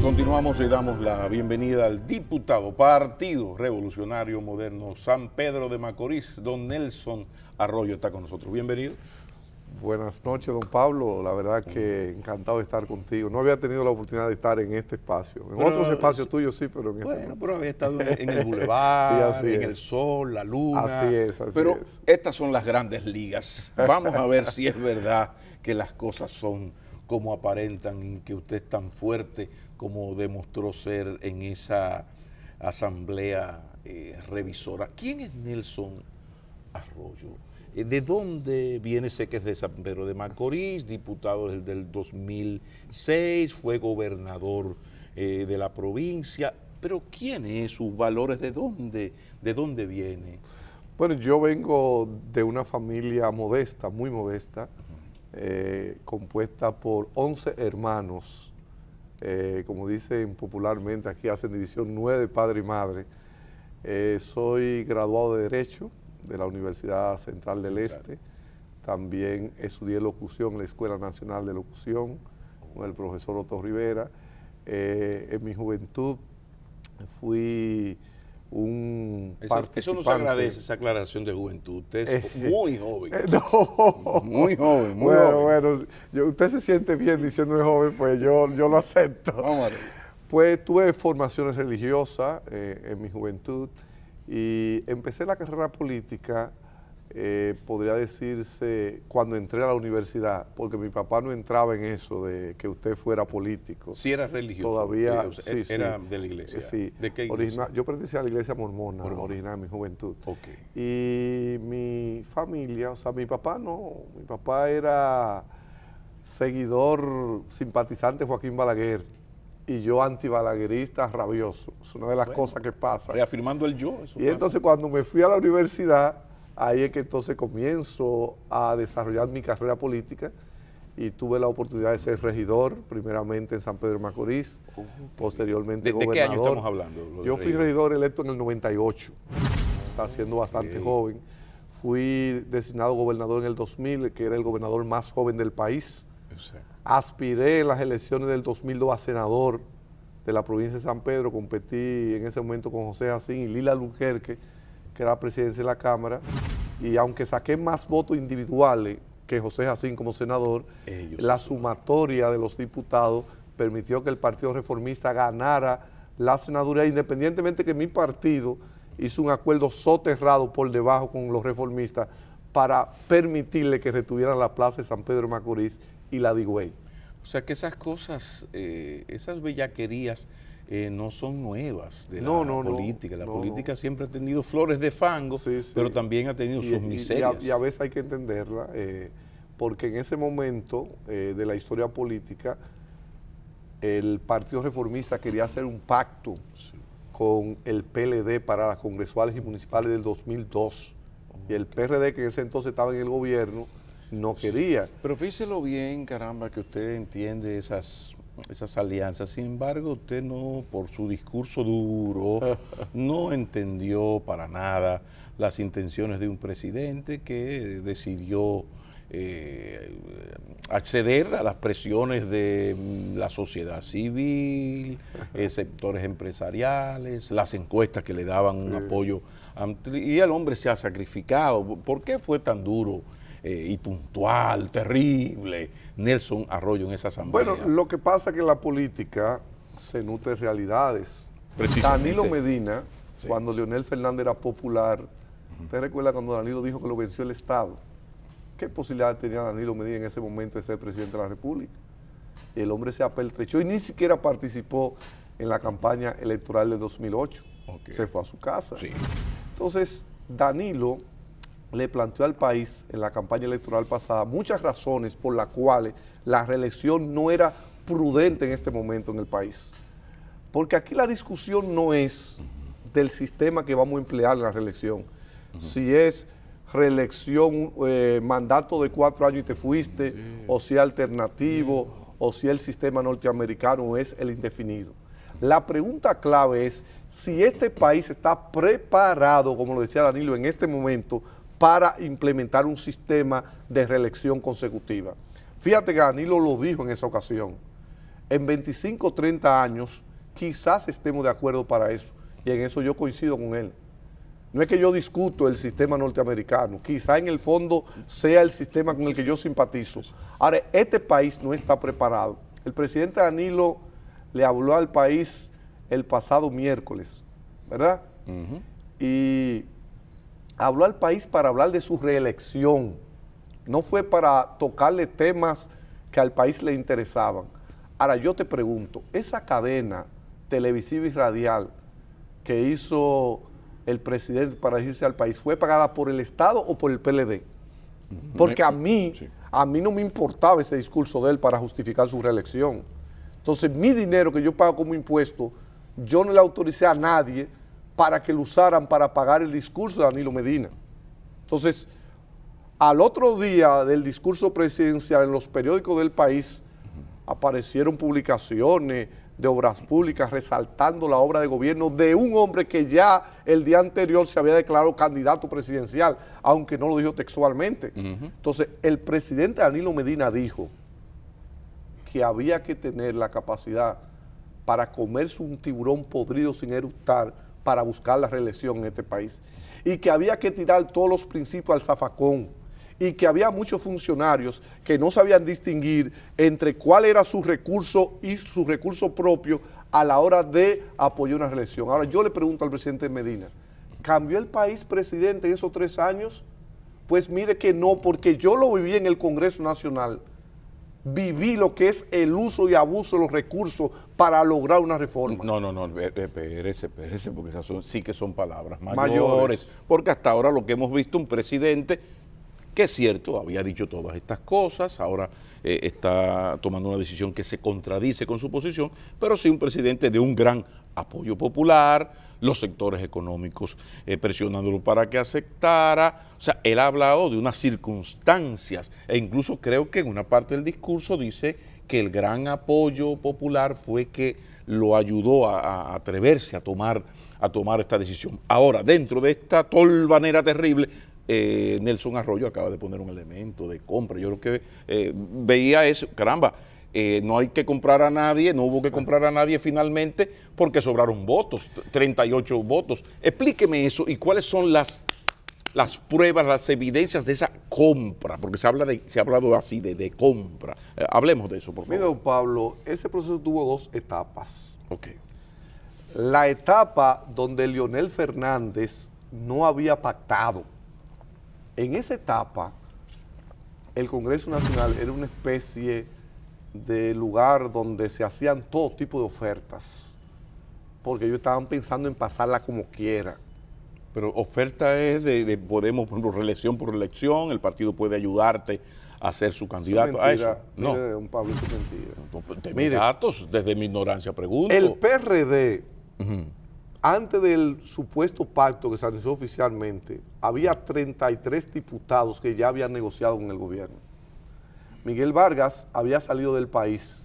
Continuamos y damos la bienvenida al diputado Partido Revolucionario Moderno San Pedro de Macorís, don Nelson Arroyo está con nosotros. Bienvenido. Buenas noches, don Pablo. La verdad que encantado de estar contigo. No había tenido la oportunidad de estar en este espacio. En otros espacios tuyos sí, pero en este bueno, no. Pero había estado en el Boulevard, sí, en el Sol, la Luna. Así es. Pero estas son las grandes ligas. Vamos a ver si es verdad que las cosas son como aparentan y que usted es tan fuerte como demostró ser en esa asamblea revisora. ¿Quién es Nelson Arroyo? ¿De dónde viene? Sé que es de San Pedro de Macorís, diputado desde el 2006, fue gobernador de la provincia, pero ¿quién es? ¿Sus valores? ¿De dónde viene? Bueno, yo vengo de una familia modesta, muy modesta, compuesta por 11 hermanos, como dicen popularmente, aquí hacen división 9 padre y madre. Soy graduado de Derecho de la Universidad Central del Este. También estudié locución en la Escuela Nacional de Locución con el profesor Otto Rivera. En mi juventud fui un participante. Eso no se agradece, esa aclaración de juventud. Usted es muy joven. No. Muy joven, muy joven. Bueno, usted se siente bien diciendo es joven, pues yo lo acepto. Vamos a ver. Pues tuve formaciones religiosas en mi juventud y empecé la carrera política, podría decirse, cuando entré a la universidad, porque mi papá no entraba en eso de que usted fuera político. Sí era religioso. Todavía, sí, era de la iglesia. Sí. ¿De qué iglesia? Yo pertenecía a la iglesia mormona, original en mi juventud. Okay. Y mi familia, o sea, mi papá era seguidor, simpatizante de Joaquín Balaguer. Y yo antibalaguerista rabioso. Es una de las cosas que pasa. Reafirmando el yo. Y entonces cuando me fui a la universidad, ahí es que entonces comienzo a desarrollar mi carrera política y tuve la oportunidad de ser regidor, primeramente en San Pedro de Macorís, posteriormente gobernador. ¿De qué año estamos hablando? Yo fui regidor electo en el 98, está siendo bastante joven. Fui designado gobernador en el 2000, que era el gobernador más joven del país. Exacto. Aspiré en las elecciones del 2002 a senador de la provincia de San Pedro, competí en ese momento con José Jacín y Lila Albuquerque, que era la presidencia de la Cámara, y aunque saqué más votos individuales que José Jacín como senador, la sumatoria de los diputados permitió que el Partido Reformista ganara la senaduría, independientemente que mi partido hizo un acuerdo soterrado por debajo con los reformistas para permitirle que retuvieran la plaza de San Pedro de Macorís y la de Higüey. O sea que esas cosas, esas bellaquerías no son nuevas de la política. La política siempre ha tenido flores de fango, pero también ha tenido sus miserias. Y a veces hay que entenderla, porque en ese momento de la historia política, el Partido Reformista quería hacer un pacto con el PLD para las congresuales y municipales del 2002. Y el PRD, que en ese entonces estaba en el gobierno, no quería. Pero fíjelo bien, caramba, que usted entiende esas alianzas. Sin embargo, usted no, por su discurso duro, no entendió para nada las intenciones de un presidente que decidió acceder a las presiones de la sociedad civil, sectores empresariales, las encuestas que le daban un apoyo amplio, y el hombre se ha sacrificado. ¿Por qué fue tan duro y puntual, terrible, Nelson Arroyo en esa asamblea? Bueno, lo que pasa es que en la política se nutre realidades. Danilo Medina, cuando Leonel Fernández era popular, ¿usted recuerda cuando Danilo dijo que lo venció el Estado? ¿Qué posibilidad tenía Danilo Medina en ese momento de ser presidente de la República? Y el hombre se apertrechó y ni siquiera participó en la campaña electoral de 2008. Se fue a su casa. Entonces, Danilo le planteó al país en la campaña electoral pasada muchas razones por las cuales la reelección no era prudente en este momento en el país. Porque aquí la discusión no es del sistema que vamos a emplear en la reelección. Si es reelección, mandato de 4 años y te fuiste, o si es alternativo, o si el sistema norteamericano es el indefinido. La pregunta clave es si este país está preparado, como lo decía Danilo, en este momento, para implementar un sistema de reelección consecutiva. Fíjate que Danilo lo dijo en esa ocasión. en 25 o 30 años quizás estemos de acuerdo para eso, y en eso yo coincido con él. No es que yo discuto el sistema norteamericano, quizá en el fondo sea el sistema con el que yo simpatizo. Ahora, este país no está preparado. El presidente Danilo le habló al país el pasado miércoles, ¿verdad? Y habló al país para hablar de su reelección. No fue para tocarle temas que al país le interesaban. Ahora, yo te pregunto, esa cadena televisiva y radial que hizo el presidente para dirigirse al país, ¿fue pagada por el Estado o por el PLD? Porque a mí no me importaba ese discurso de él para justificar su reelección. Entonces, mi dinero que yo pago como impuesto, yo no le autoricé a nadie para que lo usaran para pagar el discurso de Danilo Medina. Entonces, al otro día del discurso presidencial en los periódicos del país, aparecieron publicaciones de obras públicas resaltando la obra de gobierno de un hombre que ya el día anterior se había declarado candidato presidencial, aunque no lo dijo textualmente. Entonces, el presidente Danilo Medina dijo que había que tener la capacidad para comerse un tiburón podrido sin eructar para buscar la reelección en este país, y que había que tirar todos los principios al zafacón, y que había muchos funcionarios que no sabían distinguir entre cuál era su recurso y su recurso propio a la hora de apoyar una reelección. Ahora, yo le pregunto al presidente Medina, ¿cambió el país, presidente, en esos 3 años? Pues mire que no, porque yo lo viví en el Congreso Nacional. Viví lo que es el uso y abuso de los recursos para lograr una reforma. No, espérese, porque esas sí que son palabras mayores. Porque hasta ahora lo que hemos visto, un presidente que es cierto, había dicho todas estas cosas, ahora está tomando una decisión que se contradice con su posición, pero sí un presidente de un gran apoyo popular, los sectores económicos presionándolo para que aceptara. O sea, él ha hablado de unas circunstancias e incluso creo que en una parte del discurso dice que el gran apoyo popular fue que lo ayudó a atreverse a tomar esta decisión. Ahora, dentro de esta tolvanera terrible, Nelson Arroyo acaba de poner un elemento de compra. Yo creo que veía eso, caramba, no hay que comprar a nadie, no hubo que comprar a nadie finalmente porque sobraron votos, 38 votos. Explíqueme eso y cuáles son las pruebas, las evidencias de esa compra, porque se ha hablado así de compra. Hablemos de eso, por favor. Mira, don Pablo, ese proceso tuvo 2 etapas. Ok. La etapa donde Leonel Fernández no había pactado. En esa etapa, el Congreso Nacional era una especie de lugar donde se hacían todo tipo de ofertas, porque ellos estaban pensando en pasarla como quiera. Pero oferta es podemos, por ejemplo, reelección por reelección, el partido puede ayudarte a ser su candidato a eso. No, mire, don Pablo, eso es mentira. No, mire, datos, desde mi ignorancia pregunto. El PRD, antes del supuesto pacto que se anunció oficialmente, había 33 diputados que ya habían negociado con el gobierno. Miguel Vargas había salido del país.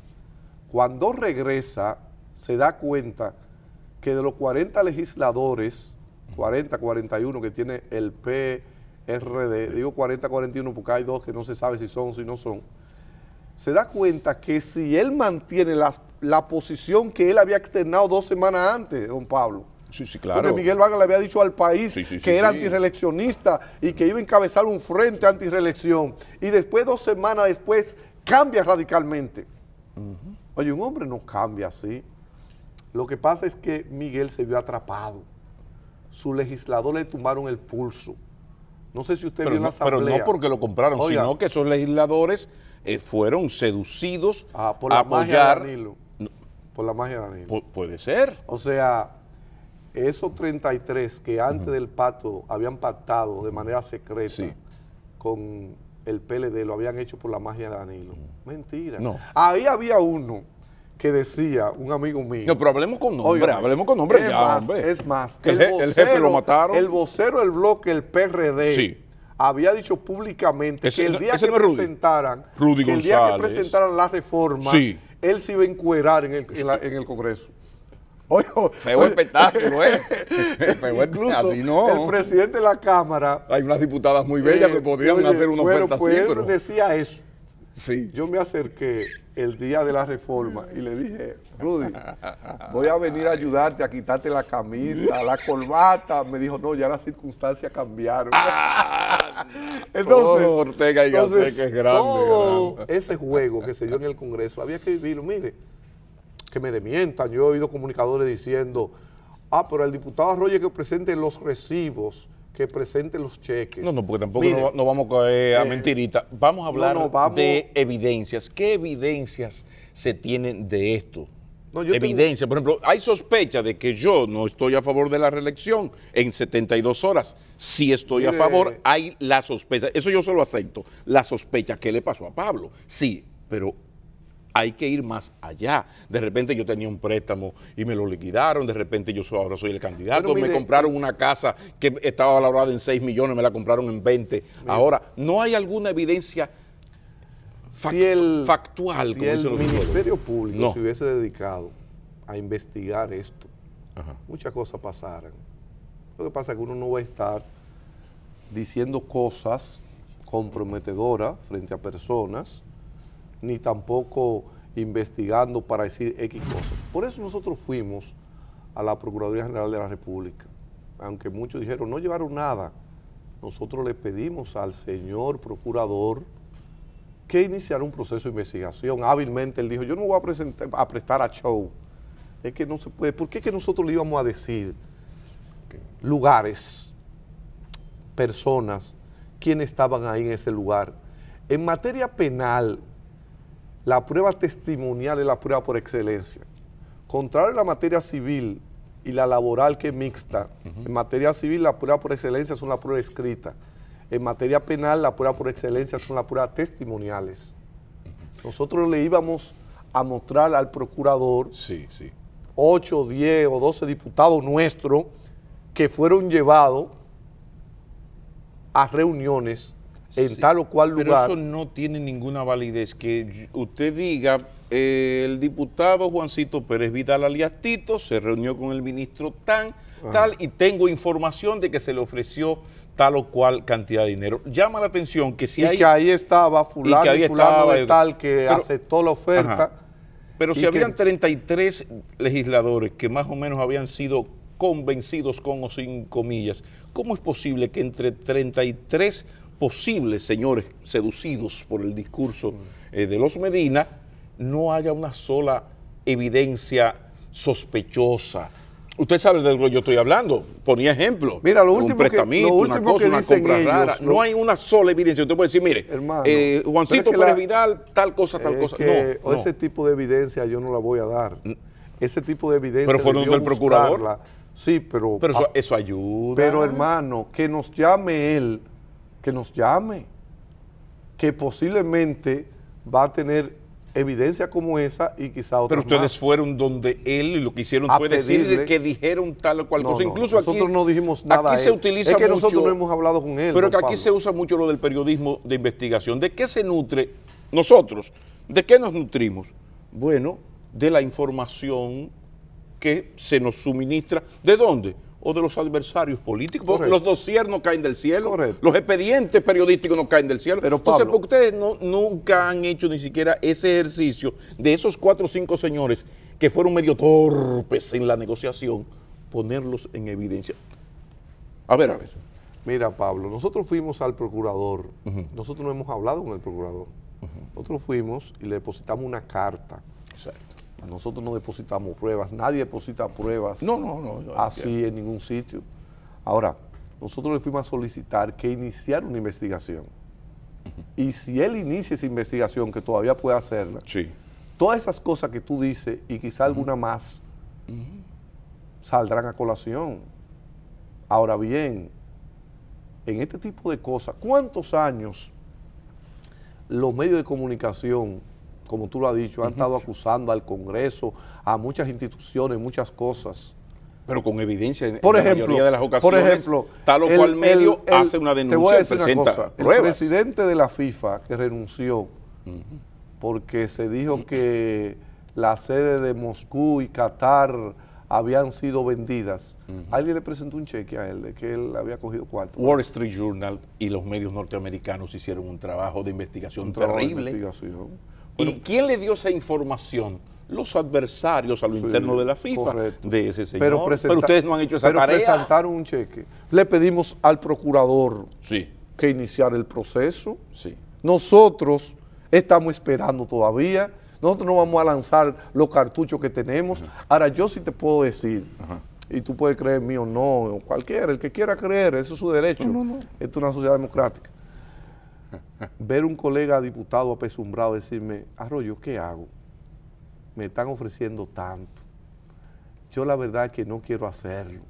Cuando regresa, se da cuenta que de los 40 legisladores, 40, 41 que tiene el PRD, digo 40, 41 porque hay 2 que no se sabe si son o si no son, se da cuenta que si él mantiene la posición que él había externado 2 semanas antes, don Pablo, sí, claro. Porque Miguel Vargas le había dicho al país que era antirreeleccionista y que iba a encabezar un frente antirreelección, y después 2 semanas después cambia radicalmente. Oye, un hombre no cambia así. Lo que pasa es que Miguel se vio atrapado. Sus legisladores le tumbaron el pulso. No sé si usted vio en la asamblea. Pero no porque lo compraron, sino que esos legisladores fueron seducidos por la a apoyar. Magia de Danilo. Por la magia de Danilo. Puede ser. O sea, esos 33 que antes del pacto habían pactado de manera secreta con el PLD, lo habían hecho por la magia de Danilo. Mentira. No. Ahí había uno que decía, un amigo mío. No, pero hablemos con nombre, hablemos con nombre ya, hombre. Es más, que el jefe lo mataron. El vocero del bloque, el PRD, había dicho públicamente que el día que presentaran, la reforma, él se iba a encuerar en el Congreso. Feo espectáculo, Incluso así no. El presidente de la Cámara. Hay unas diputadas muy bellas que podrían hacer una oferta así. Él decía eso. Sí. Yo me acerqué el día de la reforma y le dije, Rudy, voy a venir a ayudarte a quitarte la camisa, la corbata. Me dijo, no, ya las circunstancias cambiaron. Entonces, Ortega y Gasset, que es grande, todo grande. ese juego que se dio en el Congreso, había que vivirlo. Mire, que me desmientan. Yo he oído comunicadores diciendo, pero el diputado Roger que presente los recibos, que presente los cheques. No, porque tampoco Mire, no vamos a coger a mentirita. Vamos a hablar vamos. de evidencias. ¿Qué evidencias se tienen de esto? No, yo Evidencia, por ejemplo, hay sospecha de que yo no estoy a favor de la reelección en 72 horas. Si estoy a favor, hay la sospecha. Eso yo se lo acepto. La sospecha, ¿qué le pasó a Pablo? Sí, pero hay que ir más allá. De repente yo tenía un préstamo y me lo liquidaron, de repente yo ahora soy el candidato, Mire, me compraron una casa que estaba valorada en 6 millones, me la compraron en 20. Ahora, ¿no hay alguna evidencia factual? Si como el dicen los Ministerio psicólogos? Público No. se hubiese dedicado a investigar esto, Ajá. muchas cosas pasaran. Lo que pasa es que uno no va a estar diciendo cosas comprometedoras frente a personas, ni tampoco investigando para decir X cosas. Por eso nosotros fuimos a la Procuraduría General de la República. Aunque muchos dijeron, no llevaron nada, nosotros le pedimos al señor procurador que iniciara un proceso de investigación. Hábilmente él dijo, yo no me voy a prestar a show. Es que no se puede. ¿Por qué es que nosotros le íbamos a decir lugares, personas, quiénes estaban ahí en ese lugar? En materia penal, la prueba testimonial es la prueba por excelencia. Contrario a la materia civil y la laboral, que es mixta, en materia civil la prueba por excelencia son la prueba escrita. En materia penal la prueba por excelencia son las pruebas testimoniales. Nosotros le íbamos a mostrar al procurador 8, 10 o 12 diputados nuestros que fueron llevados a reuniones en tal o cual lugar. Pero eso no tiene ninguna validez. Que usted diga, el diputado Juancito Pérez Vidal alias Tito se reunió con el ministro tal, y tengo información de que se le ofreció tal o cual cantidad de dinero. Llama la atención que si hay... que ahí estaba fulano y fulano de tal que aceptó la oferta. Ajá. Pero si habían 33 legisladores que más o menos habían sido convencidos con o sin comillas, ¿cómo es posible que entre 33 posibles señores seducidos por el discurso de los Medina no haya una sola evidencia sospechosa? Usted sabe de lo que yo estoy hablando. Ponía ejemplo. Mira, lo último un prestamito, una cosa, una compra rara. No hay una sola evidencia. Usted puede decir, mire, hermano, Juancito Pérez Vidal, tal cosa, tal cosa. No. Ese tipo de evidencia yo no la voy a dar. Ese tipo de evidencia. Pero fueron del procurador. Buscarla. Sí, pero eso ayuda. Pero hermano, que nos llame él, que nos llame, que posiblemente va a tener evidencia como esa y quizá otra. Pero ustedes más. Fueron donde él y lo que hicieron A fue decirle pedirle que dijeron tal o cual cosa. Incluso nosotros aquí, no dijimos nada. Aquí se utiliza es que mucho, nosotros no hemos hablado con él. Pero que aquí Pablo. se usa mucho lo del periodismo de investigación. ¿De qué se nutre nosotros? ¿De qué nos nutrimos? Bueno, de la información que se nos suministra. ¿De dónde? O de los adversarios políticos. Porque los dossiers no caen del cielo. Correcto. Los expedientes periodísticos no caen del cielo. Pero, entonces, Pablo, porque ustedes nunca han hecho ni siquiera ese ejercicio de esos 4 o 5 señores que fueron medio torpes en la negociación, ponerlos en evidencia. A ver. Mira, Pablo, nosotros fuimos al procurador. Nosotros no hemos hablado con el procurador. Nosotros fuimos y le depositamos una carta. Exacto. Nosotros no depositamos pruebas, nadie deposita pruebas así en ningún sitio. Ahora, nosotros le fuimos a solicitar que iniciara una investigación. Y si él inicia esa investigación, que todavía puede hacerla, todas esas cosas que tú dices y quizá alguna más saldrán a colación. Ahora bien, en este tipo de cosas, ¿cuántos años los medios de comunicación, como tú lo has dicho, han estado acusando al Congreso, a muchas instituciones, muchas cosas? Pero con evidencia en por la ejemplo, mayoría de las ocasiones, por ejemplo, tal o cual medio hace una denuncia, te voy a decir presenta una cosa, pruebas. El presidente de la FIFA que renunció porque se dijo que la sede de Moscú y Qatar habían sido vendidas. Alguien le presentó un cheque a él de que él había cogido cuarto. Wall Street Journal y los medios norteamericanos hicieron un trabajo de investigación terrible. ¿Y quién le dio esa información? Los adversarios a lo interno de la FIFA, correcto, de ese señor. Pero ustedes no han hecho esa tarea. Pero presentaron un cheque. Le pedimos al procurador que iniciara el proceso. Nosotros estamos esperando todavía. Nosotros no vamos a lanzar los cartuchos que tenemos. Ahora, yo sí te puedo decir, y tú puedes creer en mí o no, o cualquiera, el que quiera creer, eso es su derecho. Esto es una sociedad democrática. Ver un colega diputado apesumbrado decirme, Arroyo, ¿qué hago? Me están ofreciendo tanto. Yo la verdad es que no quiero hacerlo,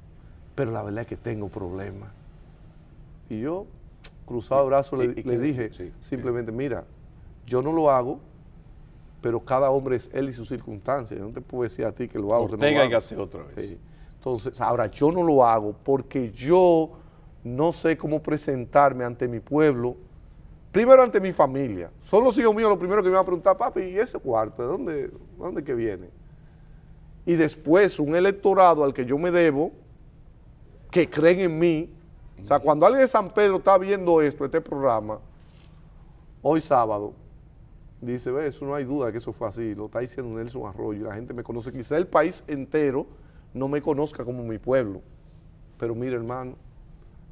pero la verdad es que tengo problemas. Y yo, cruzado de brazos, le dije simplemente, mira, yo no lo hago, pero cada hombre es él y sus circunstancias. Yo no te puedo decir a ti que lo hago. Ortega y Gasset otra vez. Sí. Entonces, ahora, yo no lo hago porque yo no sé cómo presentarme ante mi pueblo, primero ante mi familia. Son los hijos míos los primeros que me van a preguntar, papi, ¿y ese cuarto? ¿De dónde que viene? Y después un electorado al que yo me debo, que creen en mí. O sea, cuando alguien de San Pedro está viendo este programa, hoy sábado, dice, ve, eso no hay duda que eso fue así, lo está diciendo Nelson Arroyo, la gente me conoce, quizá el país entero no me conozca como mi pueblo, pero mire, hermano,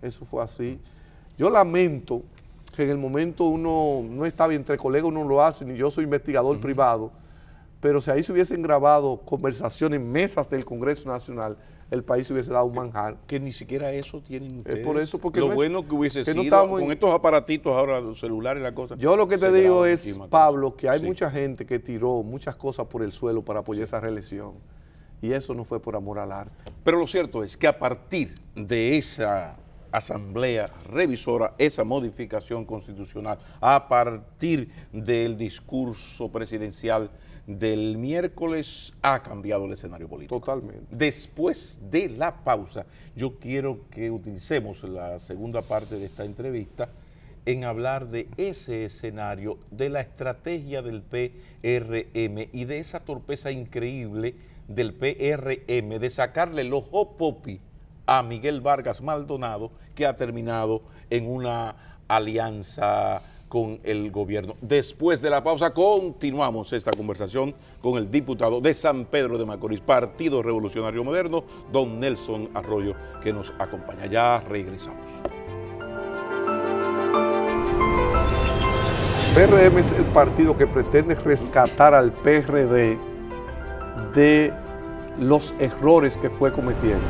eso fue así. Yo lamento que en el momento uno no está bien, entre colegas uno lo hace, ni yo soy investigador privado, pero si ahí se hubiesen grabado conversaciones en mesas del Congreso Nacional, el país se hubiese dado un manjar. Que ni siquiera eso tienen ustedes. Es por eso, porque lo bueno que hubiese sido, con estos aparatitos ahora, los celulares y la cosa. Yo lo que te digo es, Pablo, que hay mucha gente que tiró muchas cosas por el suelo para apoyar esa reelección. Y eso no fue por amor al arte. Pero lo cierto es que a partir de esa asamblea revisora, esa modificación constitucional, a partir del discurso presidencial del miércoles, ha cambiado el escenario político. Totalmente. Después de la pausa, yo quiero que utilicemos la segunda parte de esta entrevista en hablar de ese escenario, de la estrategia del PRM y de esa torpeza increíble del PRM de sacarle el ojo popi a Miguel Vargas Maldonado, que ha terminado en una alianza con el gobierno. Después de la pausa continuamos esta conversación con el diputado de San Pedro de Macorís, Partido Revolucionario Moderno, don Nelson Arroyo, que nos acompaña. Ya regresamos. PRM es el partido que pretende rescatar al PRD de los errores que fue cometiendo.